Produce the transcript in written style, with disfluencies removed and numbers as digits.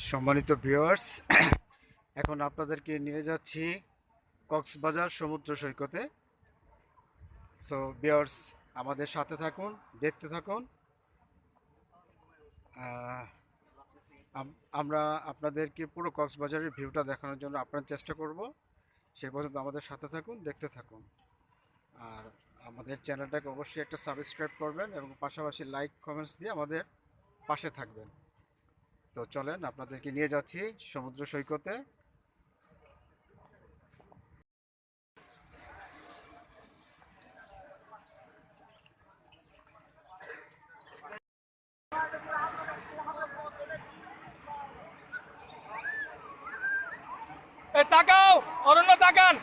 সম্মানিত ভিউয়ার্স, এখন আপনাদেরকে নিয়ে যাচ্ছি কক্সবাজার সমুদ্র সৈকতে। সো ভিউয়ার্স, আমাদের সাথে থাকুন, দেখতে থাকুন। আহ, আমরা আপনাদেরকে পুরো কক্সবাজারের ভিউটা দেখানোর জন্য আপনার চেষ্টা করব। সেই পর্যন্ত আমাদের সাথে থাকুন, দেখতে থাকুন। আর আমাদের চ্যানেলটাকে অবশ্যই একটা সাবস্ক্রাইব করবেন এবং পাশাপাশি লাইক কমেন্টস দিয়ে আমাদের পাশে থাকবেন। তো চলেন, আপনাদেরকে নিয়ে যাচ্ছি সমুদ্র সৈকতে। তাকাও, অরণ্য তাকান।